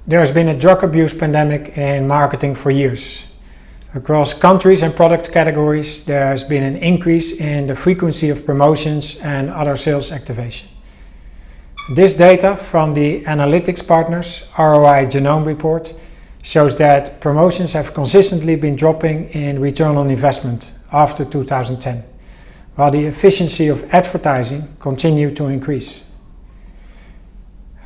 There has been a drug abuse pandemic in marketing for years. Across countries and product categories, there has been an increase in the frequency of promotions and other sales activation. This data from the analytics partners ROI Genome report shows that promotions have consistently been dropping in return on investment after 2010, while the efficiency of advertising continued to increase.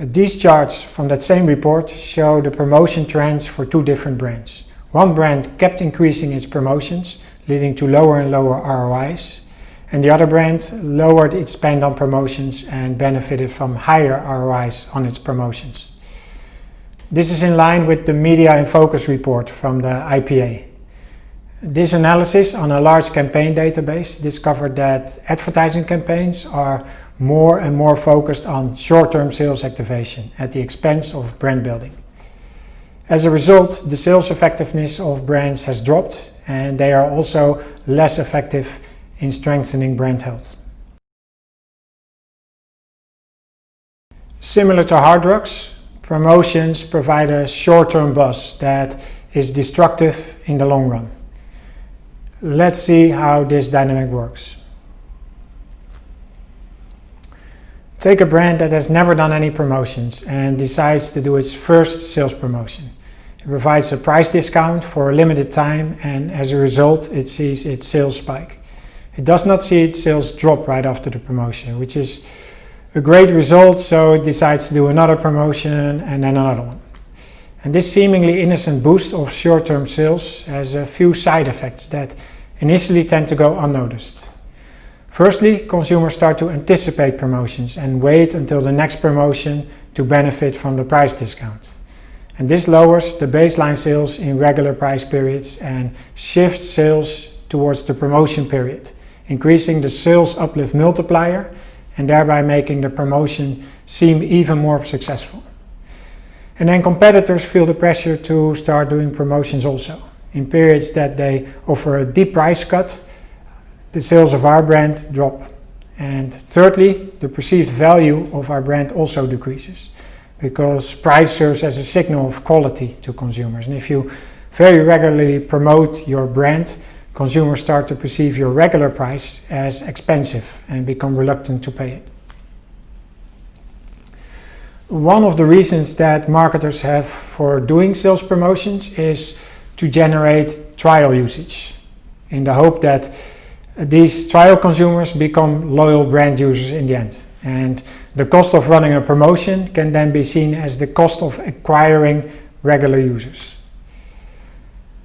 These charts from that same report show the promotion trends for two different brands. One brand kept increasing its promotions, leading to lower and lower ROIs, and the other brand lowered its spend on promotions and benefited from higher ROIs on its promotions. This is in line with the Media in Focus report from the IPA. This analysis on a large campaign database discovered that advertising campaigns are more and more focused on short-term sales activation at the expense of brand building. As a result, the sales effectiveness of brands has dropped, and they are also less effective in strengthening brand health. Similar to hard drugs, promotions provide a short-term buzz that is destructive in the long run. Let's see how this dynamic works. Take a brand that has never done any promotions and decides to do its first sales promotion. It provides a price discount for a limited time, and as a result, it sees its sales spike. It does not see its sales drop right after the promotion, which is a great result, so it decides to do another promotion and then another one. And this seemingly innocent boost of short-term sales has a few side effects that initially tend to go unnoticed. Firstly, consumers start to anticipate promotions and wait until the next promotion to benefit from the price discount. And this lowers the baseline sales in regular price periods and shifts sales towards the promotion period, increasing the sales uplift multiplier and thereby making the promotion seem even more successful. And then competitors feel the pressure to start doing promotions also. In periods that they offer a deep price cut, the sales of our brand drop. And thirdly, the perceived value of our brand also decreases, because price serves as a signal of quality to consumers. And if you very regularly promote your brand, consumers start to perceive your regular price as expensive and become reluctant to pay it. One of the reasons that marketers have for doing sales promotions is to generate trial usage, in the hope that these trial consumers become loyal brand users in the end. And the cost of running a promotion can then be seen as the cost of acquiring regular users.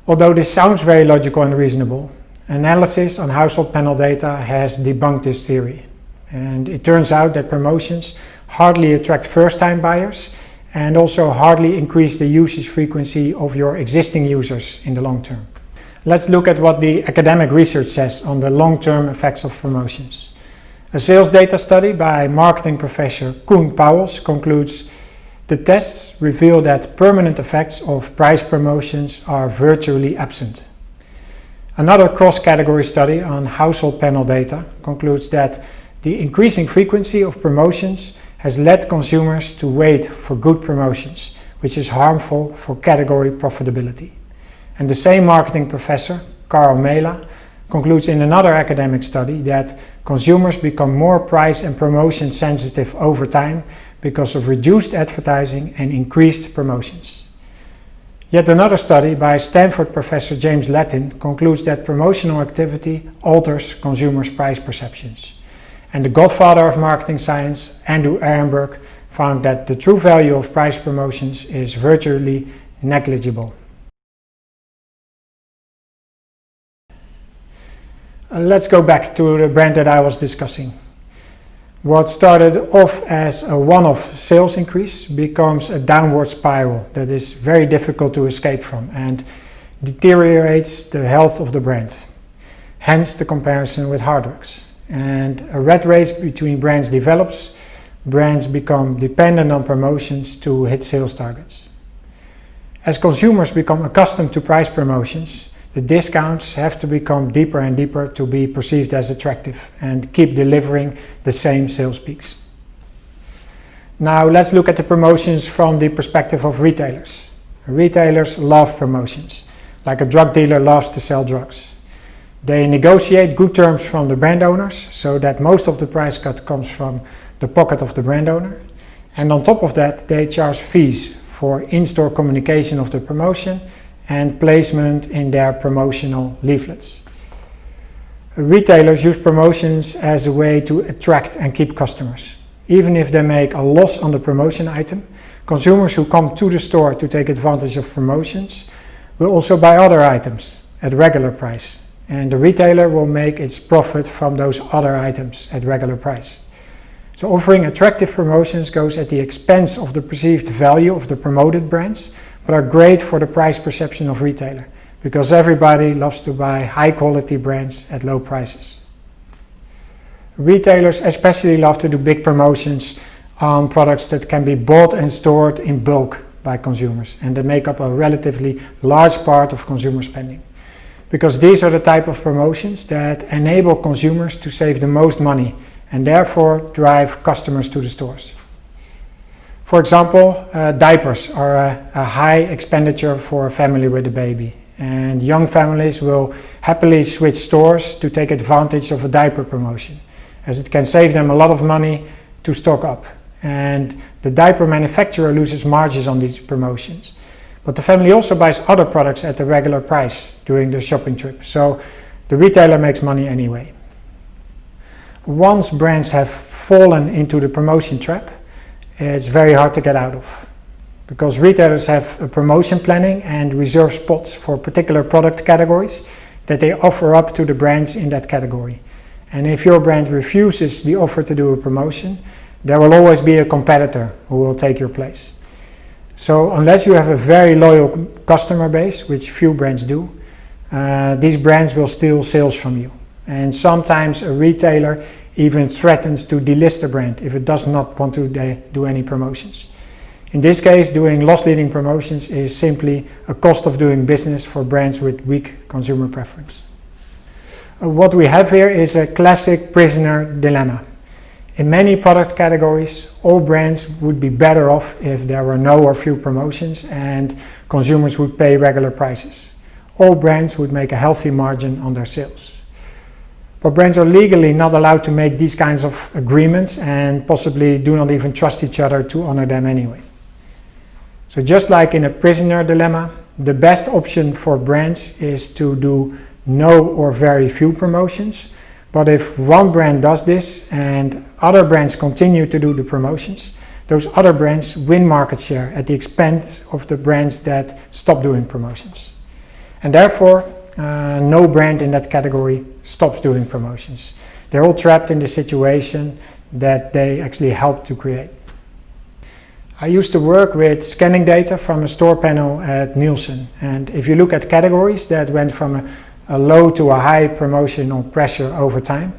Although this sounds very logical and reasonable, analysis on household panel data has debunked this theory. And it turns out that promotions hardly attract first-time buyers and also hardly increase the usage frequency of your existing users in the long term. Let's look at what the academic research says on the long-term effects of promotions. A sales data study by marketing professor Koen Pauwels concludes the tests reveal that permanent effects of price promotions are virtually absent. Another cross-category study on household panel data concludes that the increasing frequency of promotions has led consumers to wait for good promotions, which is harmful for category profitability. And the same marketing professor, Carl Mela, concludes in another academic study that consumers become more price and promotion sensitive over time because of reduced advertising and increased promotions. Yet another study by Stanford professor James Latin concludes that promotional activity alters consumers' price perceptions. And the godfather of marketing science, Andrew Ehrenberg, found that the true value of price promotions is virtually negligible. Let's go back to the brand that I was discussing. What started off as a one-off sales increase becomes a downward spiral that is very difficult to escape from and deteriorates the health of the brand. Hence the comparison with hard drugs. And a rat race between brands develops. Brands become dependent on promotions to hit sales targets. As consumers become accustomed to price promotions, the discounts have to become deeper and deeper to be perceived as attractive and keep delivering the same sales peaks. Now let's look at the promotions from the perspective of retailers. Retailers love promotions, like a drug dealer loves to sell drugs. They negotiate good terms from the brand owners so that most of the price cut comes from the pocket of the brand owner. And on top of that, they charge fees for in-store communication of the promotion and placement in their promotional leaflets. Retailers use promotions as a way to attract and keep customers. Even if they make a loss on the promotion item, consumers who come to the store to take advantage of promotions will also buy other items at regular price, and the retailer will make its profit from those other items at regular price. So offering attractive promotions goes at the expense of the perceived value of the promoted brands, but are great for the price perception of retailer, because everybody loves to buy high quality brands at low prices. Retailers especially love to do big promotions on products that can be bought and stored in bulk by consumers, and they make up a relatively large part of consumer spending. Because these are the type of promotions that enable consumers to save the most money and therefore drive customers to the stores. For example, diapers are a high expenditure for a family with a baby, and young families will happily switch stores to take advantage of a diaper promotion, as it can save them a lot of money to stock up. And the diaper manufacturer loses margins on these promotions. But the family also buys other products at the regular price during the shopping trip, so the retailer makes money anyway. Once brands have fallen into the promotion trap, it's very hard to get out of, because retailers have a promotion planning and reserve spots for particular product categories that they offer up to the brands in that category. And if your brand refuses the offer to do a promotion, there will always be a competitor who will take your place. So unless you have a very loyal customer base, which few brands do, these brands will steal sales from you. And sometimes a retailer even threatens to delist a brand if it does not want to do any promotions. In this case, doing loss-leading promotions is simply a cost of doing business for brands with weak consumer preference. What we have here is a classic prisoner dilemma. In many product categories, all brands would be better off if there were no or few promotions and consumers would pay regular prices. All brands would make a healthy margin on their sales. But brands are legally not allowed to make these kinds of agreements and possibly do not even trust each other to honor them anyway. So just like in a prisoner dilemma, the best option for brands is to do no or very few promotions. But if one brand does this and other brands continue to do the promotions, those other brands win market share at the expense of the brands that stop doing promotions. And therefore, no brand in that category stops doing promotions. They're all trapped in the situation that they actually helped to create. I used to work with scanning data from a store panel at Nielsen. And if you look at categories that went from a low to a high promotional pressure over time,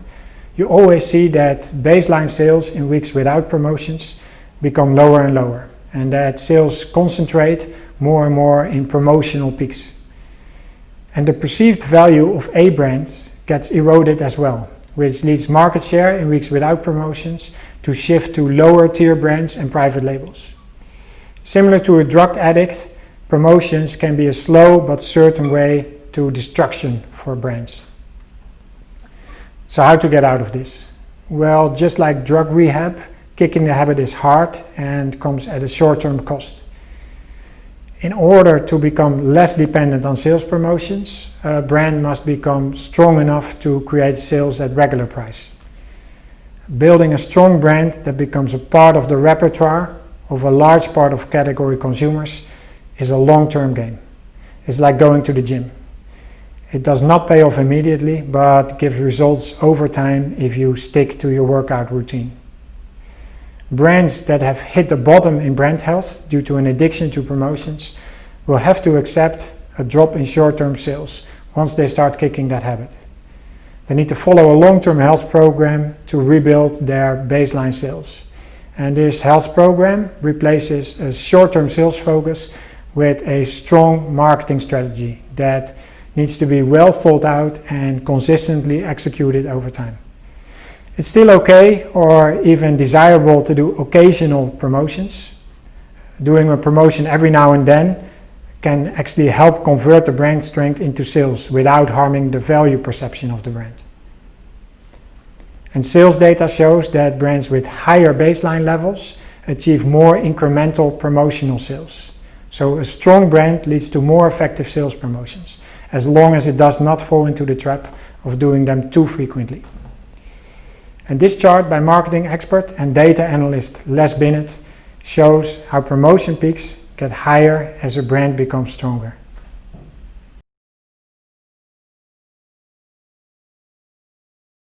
you always see that baseline sales in weeks without promotions become lower and lower, and that sales concentrate more and more in promotional peaks. And the perceived value of A brands gets eroded as well, which leads market share in weeks without promotions to shift to lower tier brands and private labels. Similar to a drug addict, promotions can be a slow but certain way to destruction for brands. So how to get out of this? Well, just like drug rehab, kicking the habit is hard and comes at a short-term cost. In order to become less dependent on sales promotions, a brand must become strong enough to create sales at regular price. Building a strong brand that becomes a part of the repertoire of a large part of category consumers is a long-term game. It's like going to the gym. It does not pay off immediately, but gives results over time if you stick to your workout routine. Brands that have hit the bottom in brand health due to an addiction to promotions will have to accept a drop in short-term sales once they start kicking that habit. They need to follow a long-term health program to rebuild their baseline sales. And this health program replaces a short-term sales focus with a strong marketing strategy that needs to be well thought out and consistently executed over time. It's still okay or even desirable to do occasional promotions. Doing a promotion every now and then can actually help convert the brand strength into sales without harming the value perception of the brand. And sales data shows that brands with higher baseline levels achieve more incremental promotional sales. So a strong brand leads to more effective sales promotions, as long as it does not fall into the trap of doing them too frequently. And this chart by marketing expert and data analyst Les Binet shows how promotion peaks get higher as a brand becomes stronger.